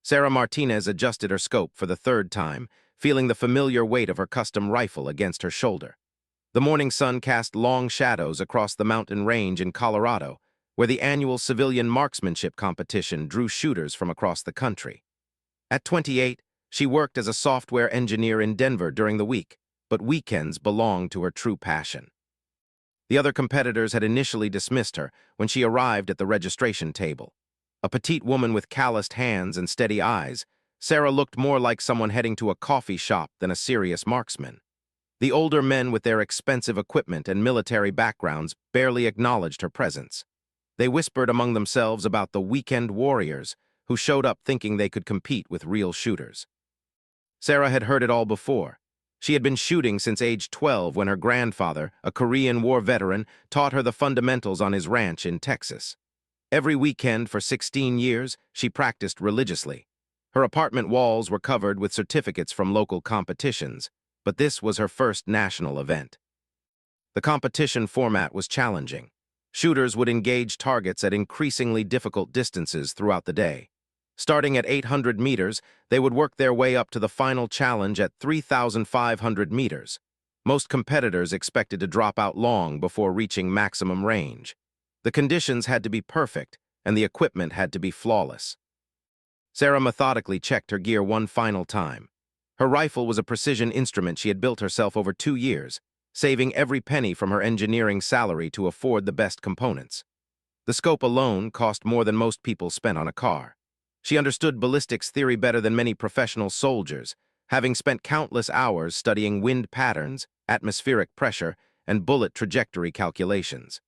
Sarah Martinez adjusted her scope for the third time, feeling the familiar weight of her custom rifle against her shoulder. The morning sun cast long shadows across the mountain range in Colorado, where the annual civilian marksmanship competition drew shooters from across the country. At 28, she worked as a software engineer in Denver during the week, but weekends belonged to her true passion. The other competitors had initially dismissed her when she arrived at the registration table. A petite woman with calloused hands and steady eyes, Sarah looked more like someone heading to a coffee shop than a serious marksman. The older men with their expensive equipment and military backgrounds barely acknowledged her presence. They whispered among themselves about the weekend warriors who showed up thinking they could compete with real shooters. Sarah had heard it all before. She had been shooting since age 12 when her grandfather, a Korean War veteran, taught her the fundamentals on his ranch in Texas. Every weekend for 16 years, she practiced religiously. Her apartment walls were covered with certificates from local competitions, but this was her first national event. The competition format was challenging. Shooters would engage targets at increasingly difficult distances throughout the day. Starting at 800 meters, they would work their way up to the final challenge at 3,500 meters. Most competitors expected to drop out long before reaching maximum range. The conditions had to be perfect, and the equipment had to be flawless. Sarah methodically checked her gear one final time. Her rifle was a precision instrument she had built herself over 2 years, saving every penny from her engineering salary to afford the best components. The scope alone cost more than most people spent on a car. She understood ballistics theory better than many professional soldiers, having spent countless hours studying wind patterns, atmospheric pressure, and bullet trajectory calculations.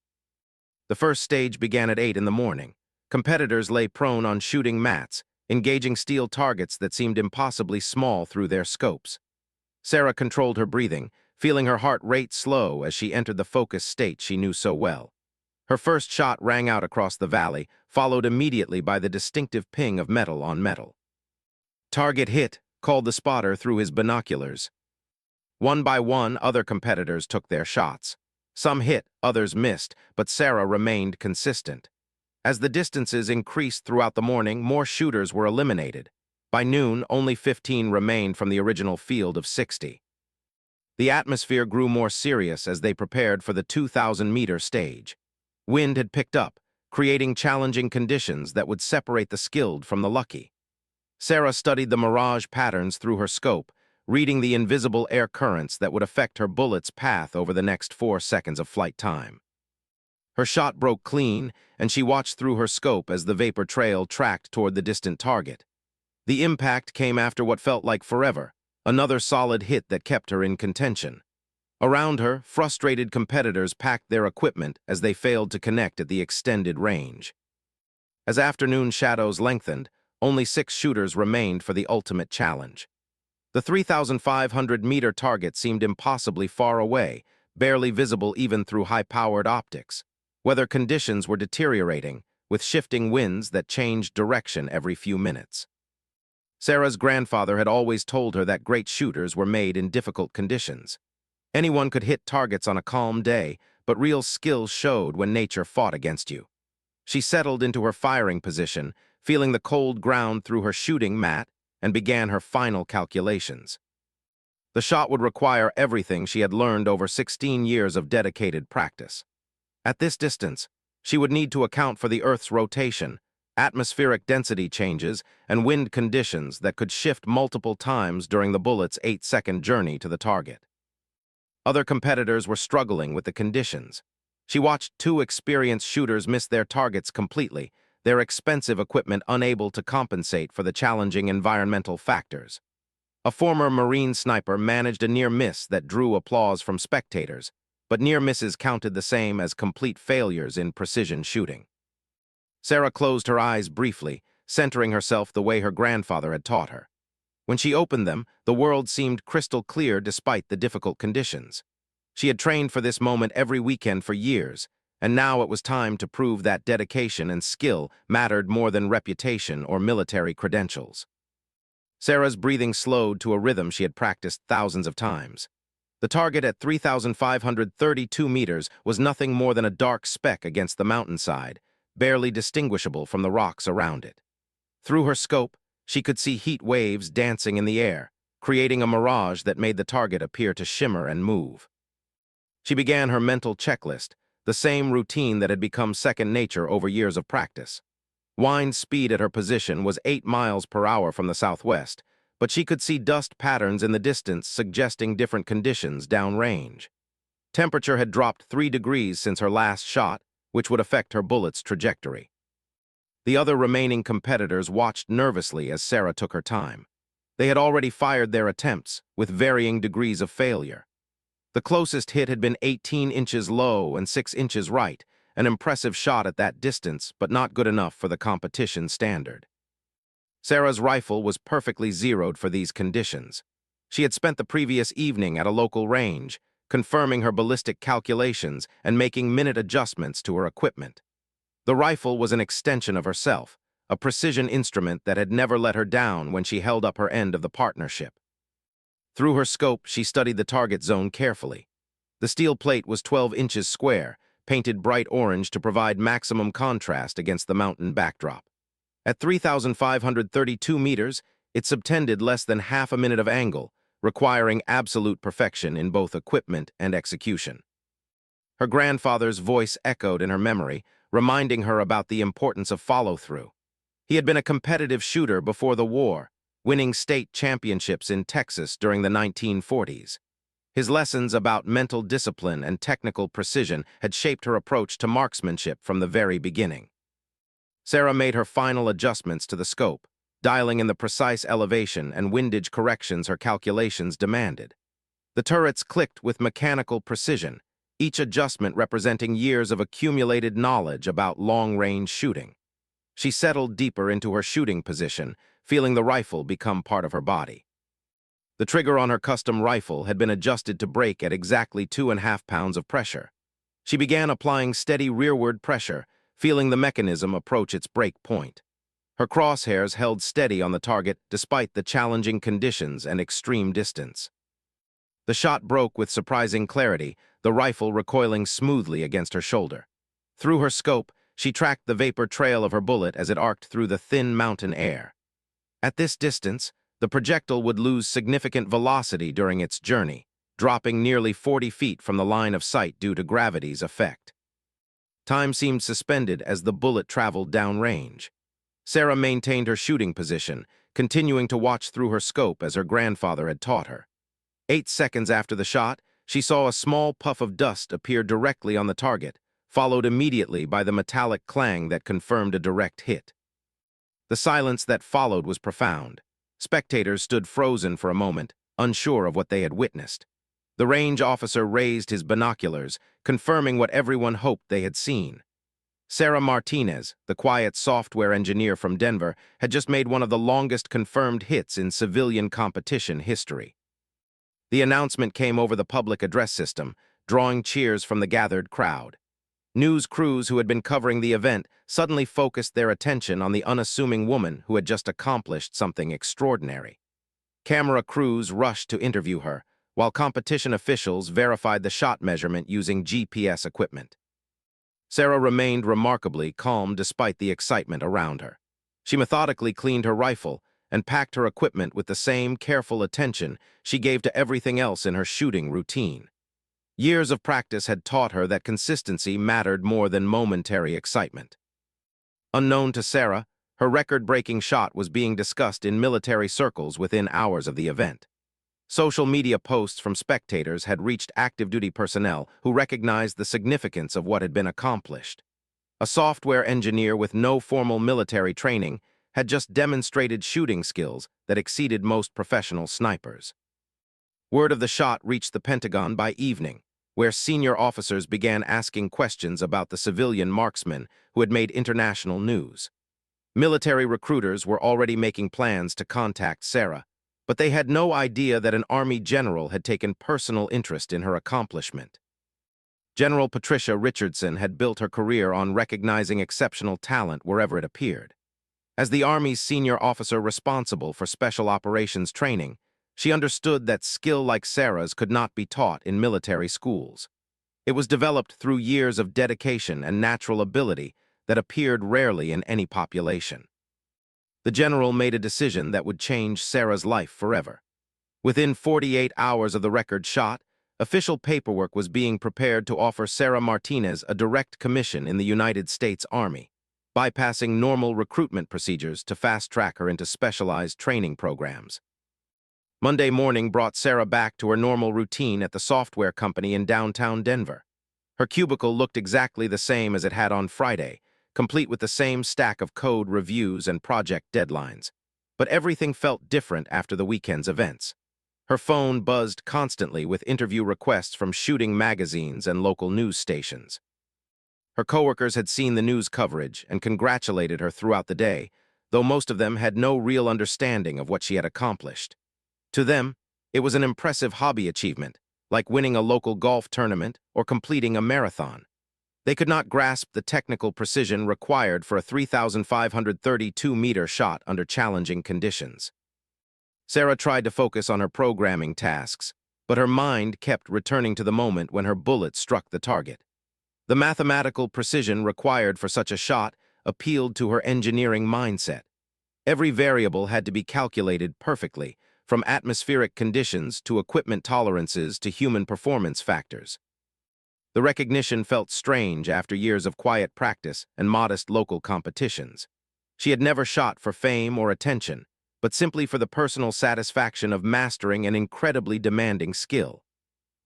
The first stage began at 8 in the morning. Competitors lay prone on shooting mats, engaging steel targets that seemed impossibly small through their scopes. Sarah controlled her breathing, feeling her heart rate slow as she entered the focused state she knew so well. Her first shot rang out across the valley, followed immediately by the distinctive ping of metal on metal. "Target hit," called the spotter through his binoculars. One by one, other competitors took their shots. Some hit, others missed, but Sarah remained consistent. As the distances increased throughout the morning, more shooters were eliminated. By noon, only 15 remained from the original field of 60. The atmosphere grew more serious as they prepared for the 2,000-meter stage. Wind had picked up, creating challenging conditions that would separate the skilled from the lucky. Sarah studied the mirage patterns through her scope, reading the invisible air currents that would affect her bullet's path over the next 4 seconds of flight time. Her shot broke clean, and she watched through her scope as the vapor trail tracked toward the distant target. The impact came after what felt like forever, another solid hit that kept her in contention. Around her, frustrated competitors packed their equipment as they failed to connect at the extended range. As afternoon shadows lengthened, only 6 shooters remained for the ultimate challenge. The 3,500-meter target seemed impossibly far away, barely visible even through high-powered optics. Weather conditions were deteriorating, with shifting winds that changed direction every few minutes. Sarah's grandfather had always told her that great shooters were made in difficult conditions. Anyone could hit targets on a calm day, but real skill showed when nature fought against you. She settled into her firing position, feeling the cold ground through her shooting mat, and began her final calculations. The shot would require everything she had learned over 16 years of dedicated practice. At this distance, she would need to account for the Earth's rotation, atmospheric density changes, and wind conditions that could shift multiple times during the bullet's 8-second journey to the target. Other competitors were struggling with the conditions. She watched 2 experienced shooters miss their targets completely, their expensive equipment unable to compensate for the challenging environmental factors. A former Marine sniper managed a near miss that drew applause from spectators, but near misses counted the same as complete failures in precision shooting. Sarah closed her eyes briefly, centering herself the way her grandfather had taught her. When she opened them, the world seemed crystal clear despite the difficult conditions. She had trained for this moment every weekend for years, and now it was time to prove that dedication and skill mattered more than reputation or military credentials. Sarah's breathing slowed to a rhythm she had practiced thousands of times. The target at 3,532 meters was nothing more than a dark speck against the mountainside, barely distinguishable from the rocks around it. Through her scope, She could see heat waves dancing in the air, creating a mirage that made the target appear to shimmer and move. She began her mental checklist, the same routine that had become second nature over years of practice. Wind speed at her position was 8 miles per hour from the southwest, but she could see dust patterns in the distance suggesting different conditions downrange. Temperature had dropped 3 degrees since her last shot, which would affect her bullet's trajectory. The other remaining competitors watched nervously as Sarah took her time. They had already fired their attempts, with varying degrees of failure. The closest hit had been 18 inches low and 6 inches right, an impressive shot at that distance, but not good enough for the competition standard. Sarah's rifle was perfectly zeroed for these conditions. She had spent the previous evening at a local range, confirming her ballistic calculations and making minute adjustments to her equipment. The rifle was an extension of herself, a precision instrument that had never let her down when she held up her end of the partnership. Through her scope, she studied the target zone carefully. The steel plate was 12 inches square, painted bright orange to provide maximum contrast against the mountain backdrop. At 3,532 meters, it subtended less than half a minute of angle, requiring absolute perfection in both equipment and execution. Her grandfather's voice echoed in her memory, reminding her about the importance of follow-through. He had been a competitive shooter before the war, winning state championships in Texas during the 1940s. His lessons about mental discipline and technical precision had shaped her approach to marksmanship from the very beginning. Sarah made her final adjustments to the scope, dialing in the precise elevation and windage corrections her calculations demanded. The turrets clicked with mechanical precision, each adjustment representing years of accumulated knowledge about long-range shooting. She settled deeper into her shooting position, feeling the rifle become part of her body. The trigger on her custom rifle had been adjusted to break at exactly 2.5 pounds of pressure. She began applying steady rearward pressure, feeling the mechanism approach its break point. Her crosshairs held steady on the target despite the challenging conditions and extreme distance. The shot broke with surprising clarity, the rifle recoiling smoothly against her shoulder. Through her scope, she tracked the vapor trail of her bullet as it arced through the thin mountain air. At this distance, the projectile would lose significant velocity during its journey, dropping nearly 40 feet from the line of sight due to gravity's effect. Time seemed suspended as the bullet traveled downrange. Sarah maintained her shooting position, continuing to watch through her scope as her grandfather had taught her. 8 seconds after the shot, she saw a small puff of dust appear directly on the target, followed immediately by the metallic clang that confirmed a direct hit. The silence that followed was profound. Spectators stood frozen for a moment, unsure of what they had witnessed. The range officer raised his binoculars, confirming what everyone hoped they had seen. Sarah Martinez, the quiet software engineer from Denver, had just made one of the longest confirmed hits in civilian competition history. The announcement came over the public address system, drawing cheers from the gathered crowd. News crews who had been covering the event suddenly focused their attention on the unassuming woman who had just accomplished something extraordinary. Camera crews rushed to interview her, while competition officials verified the shot measurement using GPS equipment. Sarah remained remarkably calm despite the excitement around her. She methodically cleaned her rifle and packed her equipment with the same careful attention she gave to everything else in her shooting routine. Years of practice had taught her that consistency mattered more than momentary excitement. Unknown to Sarah, her record-breaking shot was being discussed in military circles within hours of the event. Social media posts from spectators had reached active-duty personnel who recognized the significance of what had been accomplished. A software engineer with no formal military training had just demonstrated shooting skills that exceeded most professional snipers. Word of the shot reached the Pentagon by evening, where senior officers began asking questions about the civilian marksman who had made international news. Military recruiters were already making plans to contact Sarah, but they had no idea that an Army general had taken personal interest in her accomplishment. General Patricia Richardson had built her career on recognizing exceptional talent wherever it appeared. As the Army's senior officer responsible for special operations training, she understood that skill like Sarah's could not be taught in military schools. It was developed through years of dedication and natural ability that appeared rarely in any population. The general made a decision that would change Sarah's life forever. Within 48 hours of the record shot, official paperwork was being prepared to offer Sarah Martinez a direct commission in the United States Army, bypassing normal recruitment procedures to fast-track her into specialized training programs. Monday morning brought Sarah back to her normal routine at the software company in downtown Denver. Her cubicle looked exactly the same as it had on Friday, complete with the same stack of code reviews and project deadlines. But everything felt different after the weekend's events. Her phone buzzed constantly with interview requests from shooting magazines and local news stations. Her coworkers had seen the news coverage and congratulated her throughout the day, though most of them had no real understanding of what she had accomplished. To them, it was an impressive hobby achievement, like winning a local golf tournament or completing a marathon. They could not grasp the technical precision required for a 3,532-meter shot under challenging conditions. Sarah tried to focus on her programming tasks, but her mind kept returning to the moment when her bullet struck the target. The mathematical precision required for such a shot appealed to her engineering mindset. Every variable had to be calculated perfectly, from atmospheric conditions to equipment tolerances to human performance factors. The recognition felt strange after years of quiet practice and modest local competitions. She had never shot for fame or attention, but simply for the personal satisfaction of mastering an incredibly demanding skill.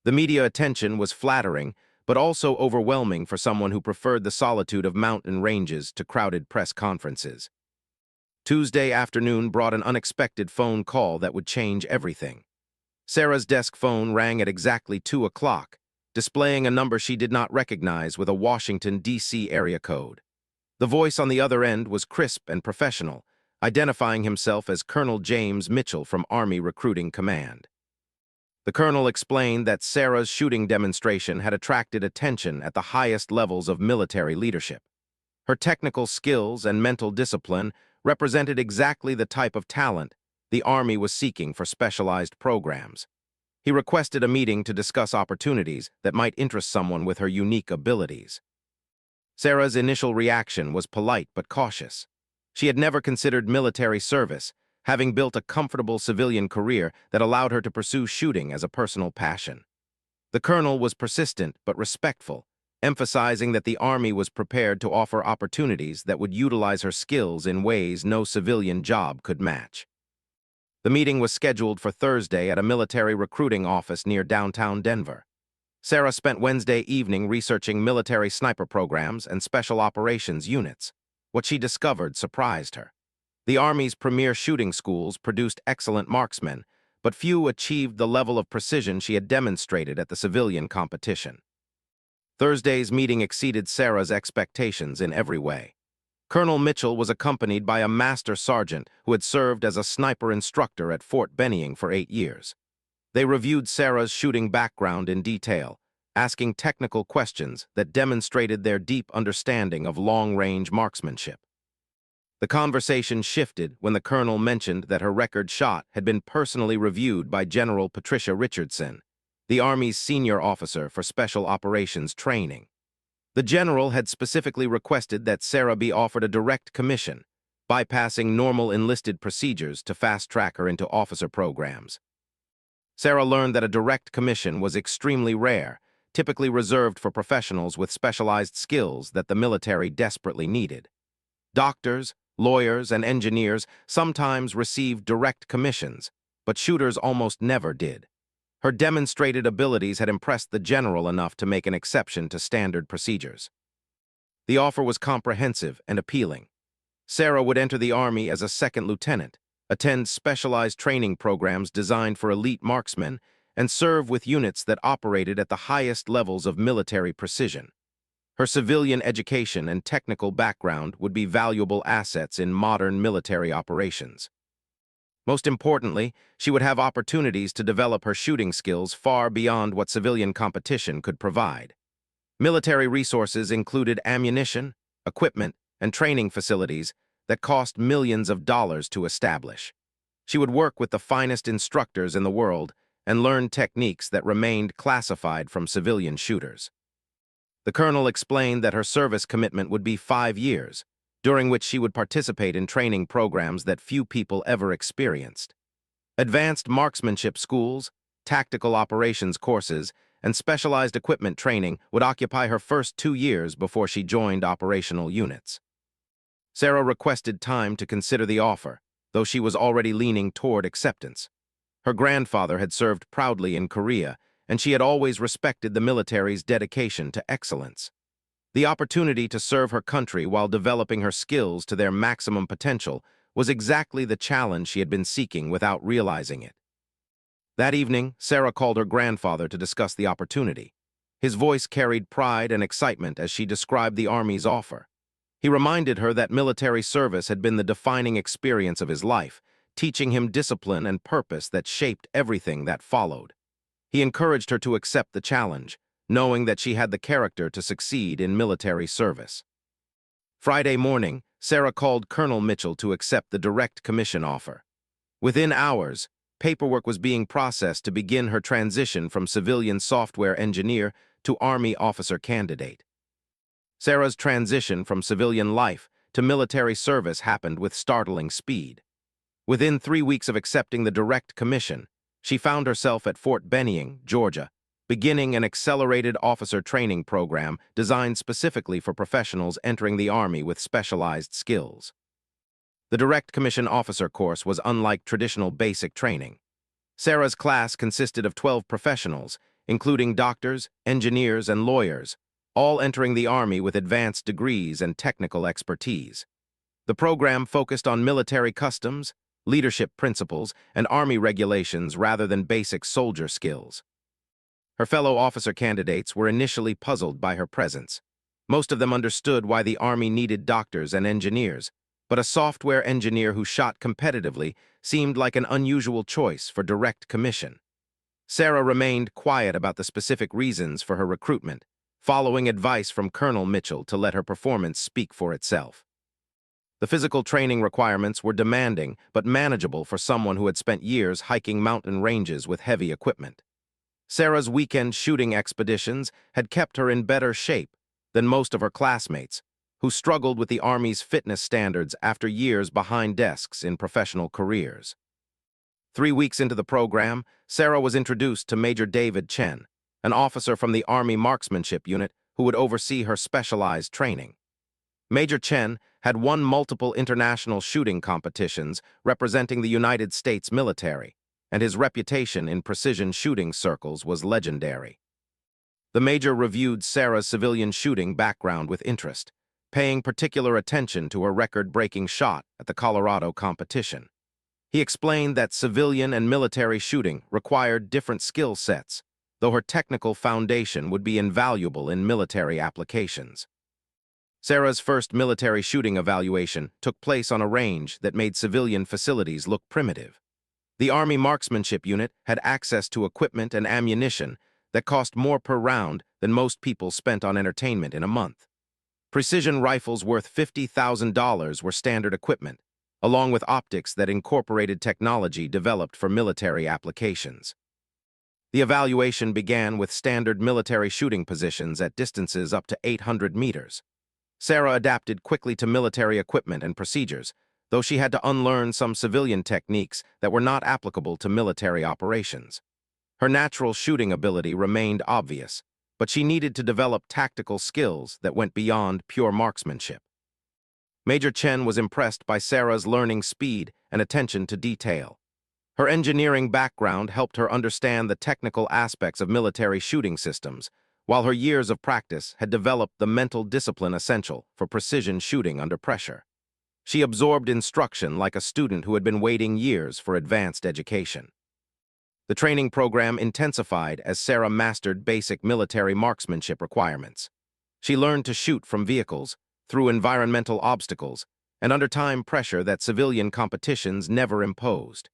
The media attention was flattering, but also overwhelming for someone who preferred the solitude of mountain ranges to crowded press conferences. Tuesday afternoon brought an unexpected phone call that would change everything. Sarah's desk phone rang at exactly 2 o'clock, displaying a number she did not recognize with a Washington, D.C. area code. The voice on the other end was crisp and professional, identifying himself as Colonel James Mitchell from Army Recruiting Command. The colonel explained that Sarah's shooting demonstration had attracted attention at the highest levels of military leadership. Her technical skills and mental discipline represented exactly the type of talent the Army was seeking for specialized programs. He requested a meeting to discuss opportunities that might interest someone with her unique abilities. Sarah's initial reaction was polite but cautious. She had never considered military service, having built a comfortable civilian career that allowed her to pursue shooting as a personal passion. The colonel was persistent but respectful, emphasizing that the Army was prepared to offer opportunities that would utilize her skills in ways no civilian job could match. The meeting was scheduled for Thursday at a military recruiting office near downtown Denver. Sarah spent Wednesday evening researching military sniper programs and special operations units. What she discovered surprised her. The Army's premier shooting schools produced excellent marksmen, but few achieved the level of precision she had demonstrated at the civilian competition. Thursday's meeting exceeded Sarah's expectations in every way. Colonel Mitchell was accompanied by a master sergeant who had served as a sniper instructor at Fort Benning for 8 years. They reviewed Sarah's shooting background in detail, asking technical questions that demonstrated their deep understanding of long-range marksmanship. The conversation shifted when the colonel mentioned that her record shot had been personally reviewed by General Patricia Richardson, the Army's senior officer for special operations training. The general had specifically requested that Sarah be offered a direct commission, bypassing normal enlisted procedures to fast-track her into officer programs. Sarah learned that a direct commission was extremely rare, typically reserved for professionals with specialized skills that the military desperately needed. Doctors, lawyers, and engineers sometimes received direct commissions, but shooters almost never did. Her demonstrated abilities had impressed the general enough to make an exception to standard procedures. The offer was comprehensive and appealing. Sarah would enter the Army as a second lieutenant, attend specialized training programs designed for elite marksmen, and serve with units that operated at the highest levels of military precision. Her civilian education and technical background would be valuable assets in modern military operations. Most importantly, she would have opportunities to develop her shooting skills far beyond what civilian competition could provide. Military resources included ammunition, equipment, and training facilities that cost millions of dollars to establish. She would work with the finest instructors in the world and learn techniques that remained classified from civilian shooters. The colonel explained that her service commitment would be 5 years, during which she would participate in training programs that few people ever experienced. Advanced marksmanship schools, tactical operations courses, and specialized equipment training would occupy her first 2 years before she joined operational units. Sarah requested time to consider the offer, though she was already leaning toward acceptance. Her grandfather had served proudly in Korea, and she had always respected the military's dedication to excellence. The opportunity to serve her country while developing her skills to their maximum potential was exactly the challenge she had been seeking without realizing it. That evening, Sarah called her grandfather to discuss the opportunity. His voice carried pride and excitement as she described the Army's offer. He reminded her that military service had been the defining experience of his life, teaching him discipline and purpose that shaped everything that followed. He encouraged her to accept the challenge, knowing that she had the character to succeed in military service. Friday morning, Sarah called Colonel Mitchell to accept the direct commission offer. Within hours, paperwork was being processed to begin her transition from civilian software engineer to Army officer candidate. Sarah's transition from civilian life to military service happened with startling speed. Within 3 weeks of accepting the direct commission, she found herself at Fort Benning, Georgia, beginning an accelerated officer training program designed specifically for professionals entering the Army with specialized skills. The Direct Commission Officer course was unlike traditional basic training. Sarah's class consisted of 12 professionals, including doctors, engineers, and lawyers, all entering the Army with advanced degrees and technical expertise. The program focused on military customs, leadership principles, and Army regulations rather than basic soldier skills. Her fellow officer candidates were initially puzzled by her presence. Most of them understood why the Army needed doctors and engineers, but a software engineer who shot competitively seemed like an unusual choice for direct commission. Sarah remained quiet about the specific reasons for her recruitment, following advice from Colonel Mitchell to let her performance speak for itself. The physical training requirements were demanding but manageable for someone who had spent years hiking mountain ranges with heavy equipment. Sarah's weekend shooting expeditions had kept her in better shape than most of her classmates, who struggled with the Army's fitness standards after years behind desks in professional careers. 3 weeks into the program, Sarah was introduced to Major David Chen, an officer from the Army Marksmanship Unit who would oversee her specialized training. Major Chen had won multiple international shooting competitions representing the United States military, and his reputation in precision shooting circles was legendary. The Major reviewed Sarah's civilian shooting background with interest, paying particular attention to her record-breaking shot at the Colorado competition. He explained that civilian and military shooting required different skill sets, though her technical foundation would be invaluable in military applications. Sarah's first military shooting evaluation took place on a range that made civilian facilities look primitive. The Army Marksmanship Unit had access to equipment and ammunition that cost more per round than most people spent on entertainment in a month. Precision rifles worth $50,000 were standard equipment, along with optics that incorporated technology developed for military applications. The evaluation began with standard military shooting positions at distances up to 800 meters. Sarah adapted quickly to military equipment and procedures, though she had to unlearn some civilian techniques that were not applicable to military operations. Her natural shooting ability remained obvious, but she needed to develop tactical skills that went beyond pure marksmanship. Major Chen was impressed by Sarah's learning speed and attention to detail. Her engineering background helped her understand the technical aspects of military shooting systems, while her years of practice had developed the mental discipline essential for precision shooting under pressure. She absorbed instruction like a student who had been waiting years for advanced education. The training program intensified as Sarah mastered basic military marksmanship requirements. She learned to shoot from vehicles, through environmental obstacles, and under time pressure that civilian competitions never imposed.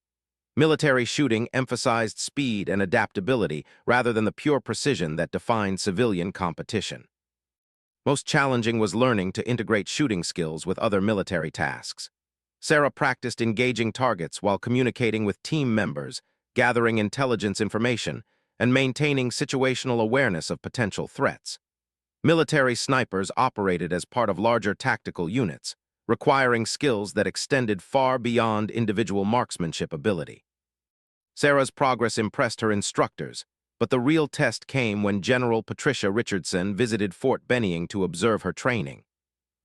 Military shooting emphasized speed and adaptability rather than the pure precision that defined civilian competition. Most challenging was learning to integrate shooting skills with other military tasks. Sarah practiced engaging targets while communicating with team members, gathering intelligence information, and maintaining situational awareness of potential threats. Military snipers operated as part of larger tactical units, requiring skills that extended far beyond individual marksmanship ability. Sarah's progress impressed her instructors, but the real test came when General Patricia Richardson visited Fort Benning to observe her training.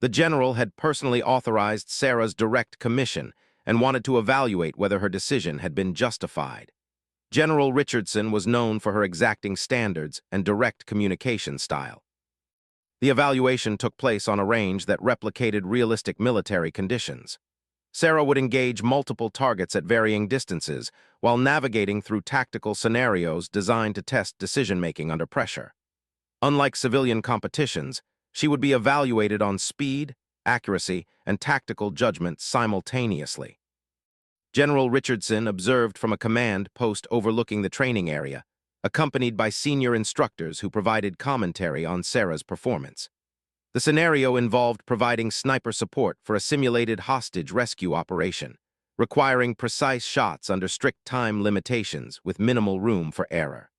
The general had personally authorized Sarah's direct commission and wanted to evaluate whether her decision had been justified. General Richardson was known for her exacting standards and direct communication style. The evaluation took place on a range that replicated realistic military conditions. Sarah would engage multiple targets at varying distances while navigating through tactical scenarios designed to test decision-making under pressure. Unlike civilian competitions, she would be evaluated on speed, accuracy, and tactical judgment simultaneously. General Richardson observed from a command post overlooking the training area, accompanied by senior instructors who provided commentary on Sarah's performance. The scenario involved providing sniper support for a simulated hostage rescue operation, requiring precise shots under strict time limitations with minimal room for error.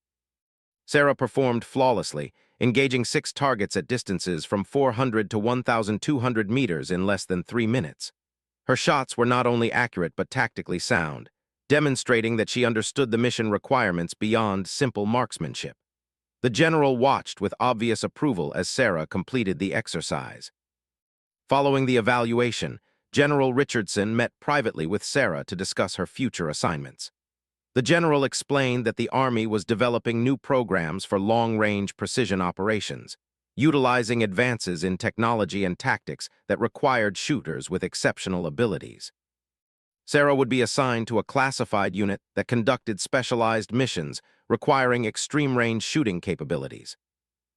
Sarah performed flawlessly, engaging 6 targets at distances from 400 to 1,200 meters in less than 3 minutes. Her shots were not only accurate but tactically sound, demonstrating that she understood the mission requirements beyond simple marksmanship. The general watched with obvious approval as Sarah completed the exercise. Following the evaluation, General Richardson met privately with Sarah to discuss her future assignments. The general explained that the Army was developing new programs for long-range precision operations, utilizing advances in technology and tactics that required shooters with exceptional abilities. Sarah would be assigned to a classified unit that conducted specialized missions requiring extreme-range shooting capabilities.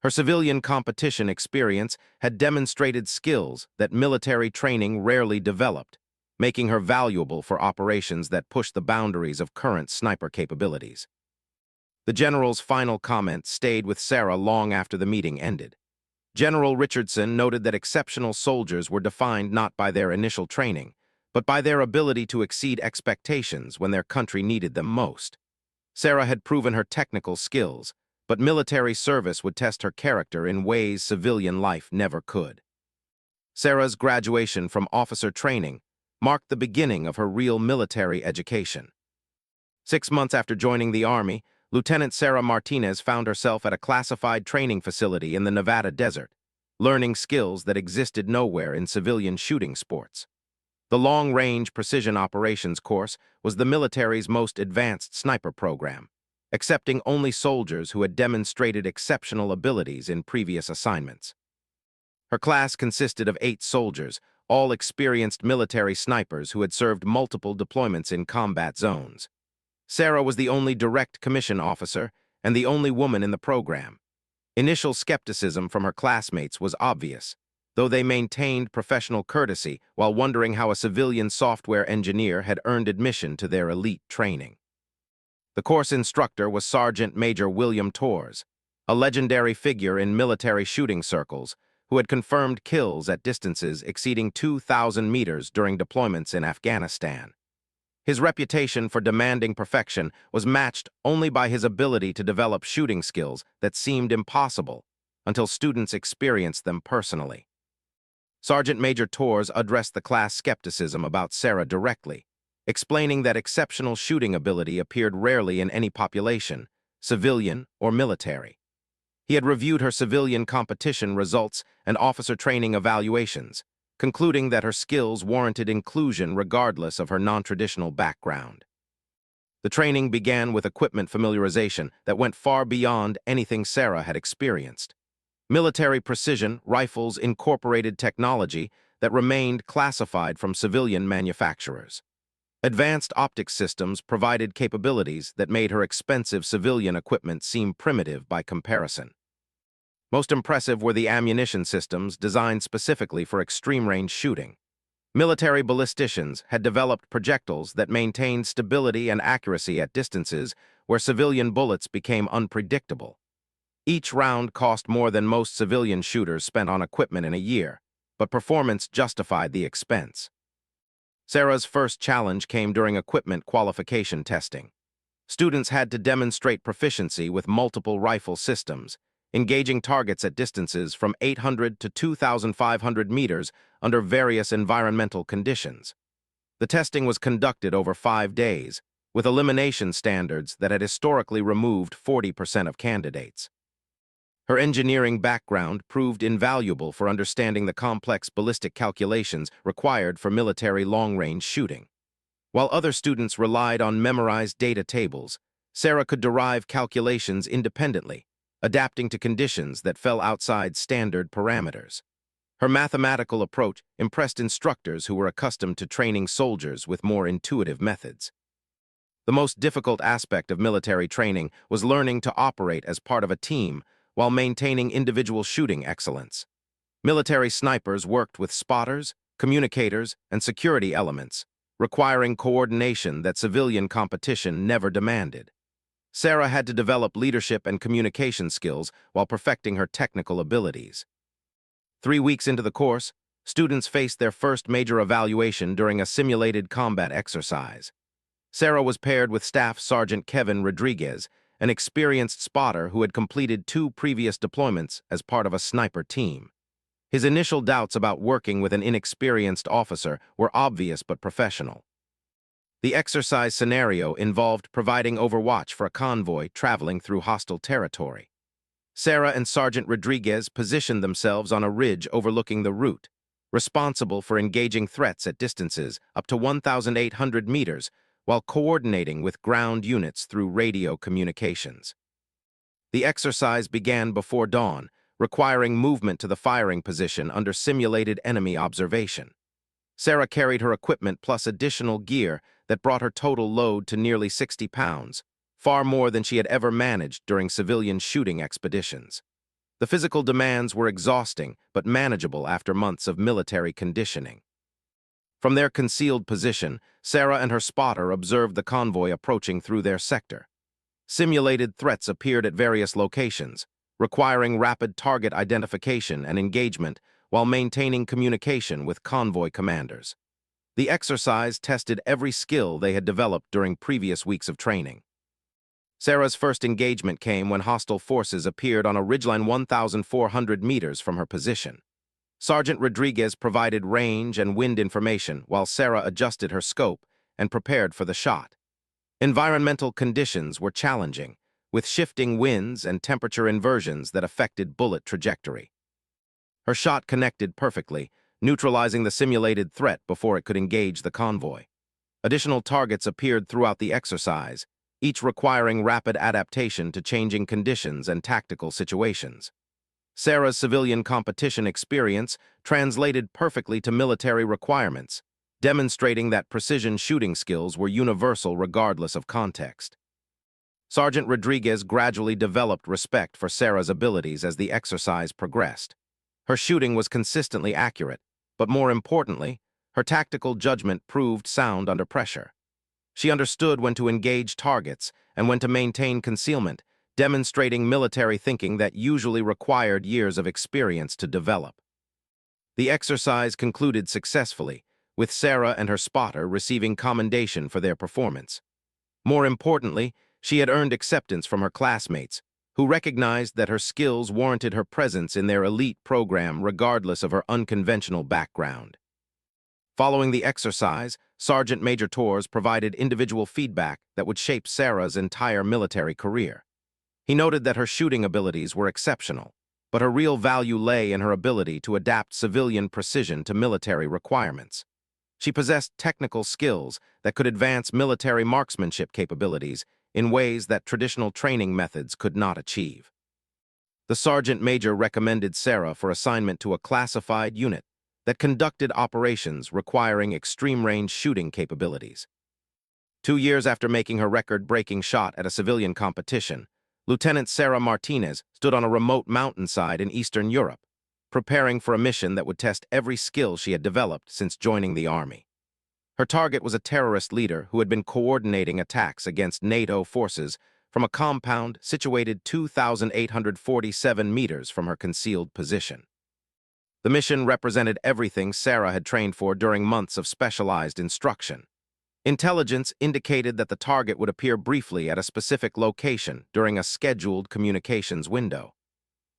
Her civilian competition experience had demonstrated skills that military training rarely developed, making her valuable for operations that push the boundaries of current sniper capabilities. The general's final comment stayed with Sarah long after the meeting ended. General Richardson noted that exceptional soldiers were defined not by their initial training, but by their ability to exceed expectations when their country needed them most. Sarah had proven her technical skills, but military service would test her character in ways civilian life never could. Sarah's graduation from officer training marked the beginning of her real military education. 6 months after joining the Army, Lieutenant Sarah Martinez found herself at a classified training facility in the Nevada desert, learning skills that existed nowhere in civilian shooting sports. The Long-Range Precision Operations course was the military's most advanced sniper program, accepting only soldiers who had demonstrated exceptional abilities in previous assignments. Her class consisted of 8 soldiers, all experienced military snipers who had served multiple deployments in combat zones. Sarah was the only direct commission officer and the only woman in the program. Initial skepticism from her classmates was obvious, though they maintained professional courtesy while wondering how a civilian software engineer had earned admission to their elite training. The course instructor was Sergeant Major William Torres, a legendary figure in military shooting circles who had confirmed kills at distances exceeding 2,000 meters during deployments in Afghanistan. His reputation for demanding perfection was matched only by his ability to develop shooting skills that seemed impossible until students experienced them personally. Sergeant Major Torres addressed the class skepticism about Sarah directly, explaining that exceptional shooting ability appeared rarely in any population, civilian or military. He had reviewed her civilian competition results and officer training evaluations, concluding that her skills warranted inclusion regardless of her non-traditional background. The training began with equipment familiarization that went far beyond anything Sarah had experienced. Military precision rifles incorporated technology that remained classified from civilian manufacturers. Advanced optics systems provided capabilities that made her expensive civilian equipment seem primitive by comparison. Most impressive were the ammunition systems designed specifically for extreme-range shooting. Military ballisticians had developed projectiles that maintained stability and accuracy at distances where civilian bullets became unpredictable. Each round cost more than most civilian shooters spent on equipment in a year, but performance justified the expense. Sarah's first challenge came during equipment qualification testing. Students had to demonstrate proficiency with multiple rifle systems, engaging targets at distances from 800 to 2,500 meters under various environmental conditions. The testing was conducted over 5 days, with elimination standards that had historically removed 40% of candidates. Her engineering background proved invaluable for understanding the complex ballistic calculations required for military long-range shooting. While other students relied on memorized data tables, Sarah could derive calculations independently, adapting to conditions that fell outside standard parameters. Her mathematical approach impressed instructors who were accustomed to training soldiers with more intuitive methods. The most difficult aspect of military training was learning to operate as part of a team while maintaining individual shooting excellence. Military snipers worked with spotters, communicators, and security elements, requiring coordination that civilian competition never demanded. Sarah had to develop leadership and communication skills while perfecting her technical abilities. 3 weeks into the course, students faced their first major evaluation during a simulated combat exercise. Sarah was paired with Staff Sergeant Kevin Rodriguez, an experienced spotter who had completed 2 previous deployments as part of a sniper team. His initial doubts about working with an inexperienced officer were obvious but professional. The exercise scenario involved providing overwatch for a convoy traveling through hostile territory. Sarah and Sergeant Rodriguez positioned themselves on a ridge overlooking the route, responsible for engaging threats at distances up to 1,800 meters while coordinating with ground units through radio communications. The exercise began before dawn, requiring movement to the firing position under simulated enemy observation. Sarah carried her equipment plus additional gear that brought her total load to nearly 60 pounds, far more than she had ever managed during civilian shooting expeditions. The physical demands were exhausting but manageable after months of military conditioning. From their concealed position, Sarah and her spotter observed the convoy approaching through their sector. Simulated threats appeared at various locations, requiring rapid target identification and engagement while maintaining communication with convoy commanders. The exercise tested every skill they had developed during previous weeks of training. Sarah's first engagement came when hostile forces appeared on a ridgeline 1,400 meters from her position. Sergeant Rodriguez provided range and wind information while Sarah adjusted her scope and prepared for the shot. Environmental conditions were challenging, with shifting winds and temperature inversions that affected bullet trajectory. Her shot connected perfectly, neutralizing the simulated threat before it could engage the convoy. Additional targets appeared throughout the exercise, each requiring rapid adaptation to changing conditions and tactical situations. Sarah's civilian competition experience translated perfectly to military requirements, demonstrating that precision shooting skills were universal regardless of context. Sergeant Rodriguez gradually developed respect for Sarah's abilities as the exercise progressed. Her shooting was consistently accurate, but more importantly, her tactical judgment proved sound under pressure. She understood when to engage targets and when to maintain concealment, demonstrating military thinking that usually required years of experience to develop. The exercise concluded successfully, with Sarah and her spotter receiving commendation for their performance. More importantly, she had earned acceptance from her classmates, who recognized that her skills warranted her presence in their elite program regardless of her unconventional background. Following the exercise, Sergeant Major Torres provided individual feedback that would shape Sarah's entire military career. He noted that her shooting abilities were exceptional, but her real value lay in her ability to adapt civilian precision to military requirements. She possessed technical skills that could advance military marksmanship capabilities in ways that traditional training methods could not achieve. The Sergeant Major recommended Sarah for assignment to a classified unit that conducted operations requiring extreme-range shooting capabilities. 2 years after making her record-breaking shot at a civilian competition, Lieutenant Sarah Martinez stood on a remote mountainside in Eastern Europe, preparing for a mission that would test every skill she had developed since joining the Army. Her target was a terrorist leader who had been coordinating attacks against NATO forces from a compound situated 2,847 meters from her concealed position. The mission represented everything Sarah had trained for during months of specialized instruction. Intelligence indicated that the target would appear briefly at a specific location during a scheduled communications window.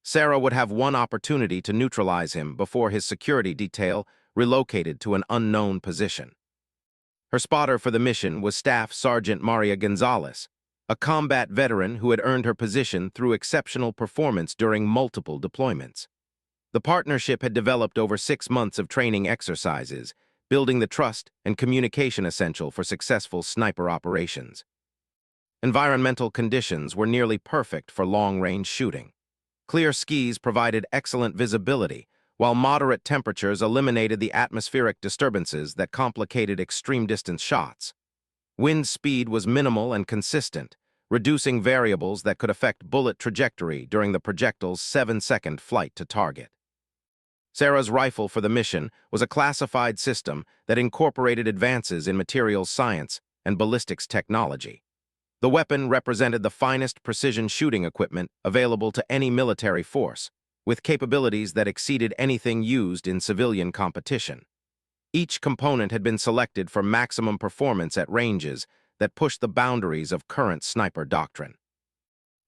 Sarah would have one opportunity to neutralize him before his security detail relocated to an unknown position. Her spotter for the mission was Staff Sergeant Maria Gonzalez, a combat veteran who had earned her position through exceptional performance during multiple deployments. The partnership had developed over 6 months of training exercises, building the trust and communication essential for successful sniper operations. Environmental conditions were nearly perfect for long-range shooting. Clear skies provided excellent visibility, while moderate temperatures eliminated the atmospheric disturbances that complicated extreme-distance shots. Wind speed was minimal and consistent, reducing variables that could affect bullet trajectory during the projectile's 7-second flight to target. Sarah's rifle for the mission was a classified system that incorporated advances in materials science and ballistics technology. The weapon represented the finest precision shooting equipment available to any military force, with capabilities that exceeded anything used in civilian competition. Each component had been selected for maximum performance at ranges that pushed the boundaries of current sniper doctrine.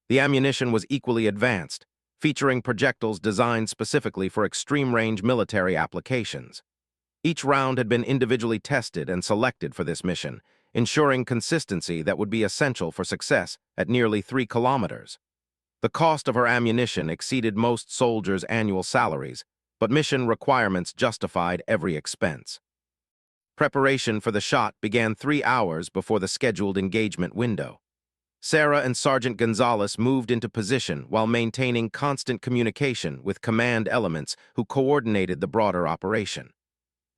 The ammunition was equally advanced, featuring projectiles designed specifically for extreme-range military applications. Each round had been individually tested and selected for this mission, ensuring consistency that would be essential for success at nearly 3 kilometers. The cost of her ammunition exceeded most soldiers' annual salaries, but mission requirements justified every expense. Preparation for the shot began 3 hours before the scheduled engagement window. Sarah and Sergeant Gonzalez moved into position while maintaining constant communication with command elements who coordinated the broader operation.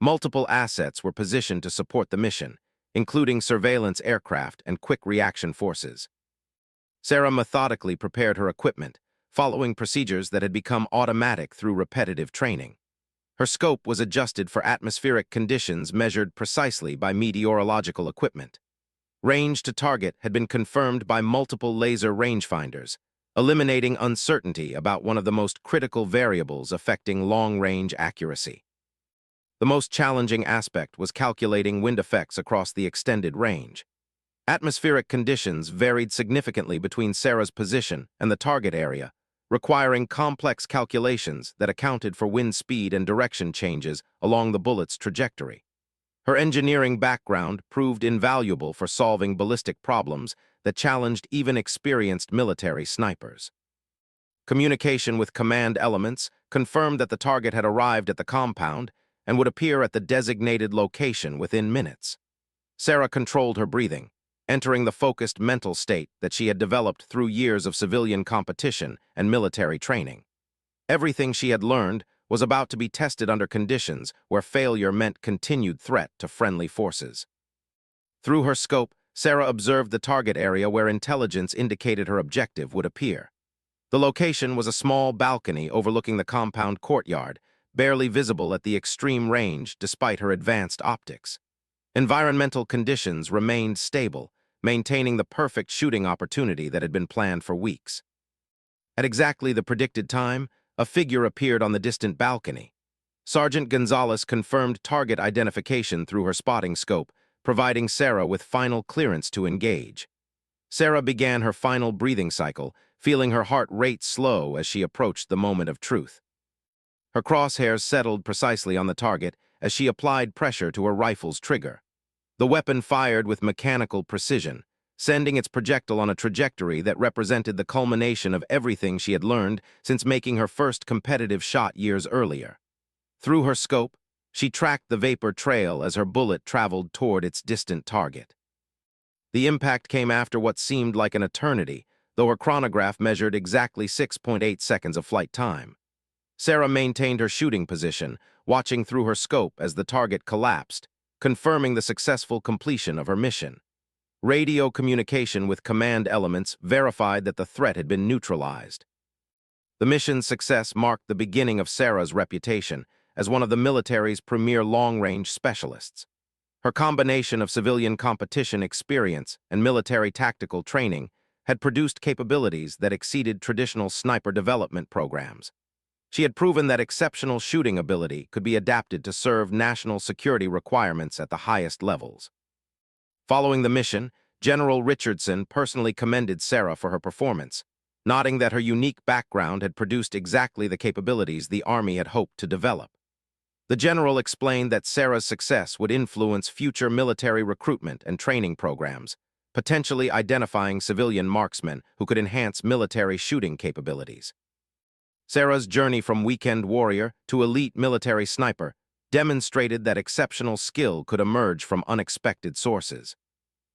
Multiple assets were positioned to support the mission, including surveillance aircraft and quick reaction forces. Sarah methodically prepared her equipment, following procedures that had become automatic through repetitive training. Her scope was adjusted for atmospheric conditions measured precisely by meteorological equipment. Range to target had been confirmed by multiple laser rangefinders, eliminating uncertainty about one of the most critical variables affecting long-range accuracy. The most challenging aspect was calculating wind effects across the extended range. Atmospheric conditions varied significantly between Sarah's position and the target area, requiring complex calculations that accounted for wind speed and direction changes along the bullet's trajectory. Her engineering background proved invaluable for solving ballistic problems that challenged even experienced military snipers. Communication with command elements confirmed that the target had arrived at the compound and would appear at the designated location within minutes. Sarah controlled her breathing, entering the focused mental state that she had developed through years of civilian competition and military training. Everything she had learned was about to be tested under conditions where failure meant continued threat to friendly forces. Through her scope, Sarah observed the target area where intelligence indicated her objective would appear. The location was a small balcony overlooking the compound courtyard, barely visible at the extreme range despite her advanced optics. Environmental conditions remained stable, maintaining the perfect shooting opportunity that had been planned for weeks. At exactly the predicted time, a figure appeared on the distant balcony. Sergeant Gonzalez confirmed target identification through her spotting scope, providing Sarah with final clearance to engage. Sarah began her final breathing cycle, feeling her heart rate slow as she approached the moment of truth. Her crosshairs settled precisely on the target as she applied pressure to her rifle's trigger. The weapon fired with mechanical precision, sending its projectile on a trajectory that represented the culmination of everything she had learned since making her first competitive shot years earlier. Through her scope, she tracked the vapor trail as her bullet traveled toward its distant target. The impact came after what seemed like an eternity, though her chronograph measured exactly 6.8 seconds of flight time. Sarah maintained her shooting position, watching through her scope as the target collapsed, confirming the successful completion of her mission. Radio communication with command elements verified that the threat had been neutralized. The mission's success marked the beginning of Sarah's reputation as one of the military's premier long-range specialists. Her combination of civilian competition experience and military tactical training had produced capabilities that exceeded traditional sniper development programs. She had proven that exceptional shooting ability could be adapted to serve national security requirements at the highest levels. Following the mission, General Richardson personally commended Sarah for her performance, noting that her unique background had produced exactly the capabilities the Army had hoped to develop. The general explained that Sarah's success would influence future military recruitment and training programs, potentially identifying civilian marksmen who could enhance military shooting capabilities. Sarah's journey from weekend warrior to elite military sniper demonstrated that exceptional skill could emerge from unexpected sources.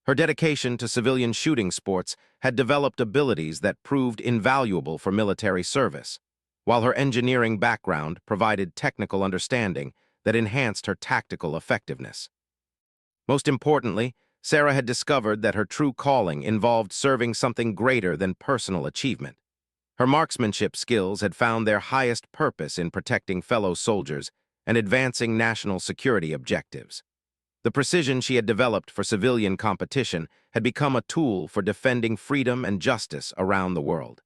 Her dedication to civilian shooting sports had developed abilities that proved invaluable for military service, while her engineering background provided technical understanding that enhanced her tactical effectiveness. Most importantly, Sarah had discovered that her true calling involved serving something greater than personal achievement. Her marksmanship skills had found their highest purpose in protecting fellow soldiers and advancing national security objectives. The precision she had developed for civilian competition had become a tool for defending freedom and justice around the world.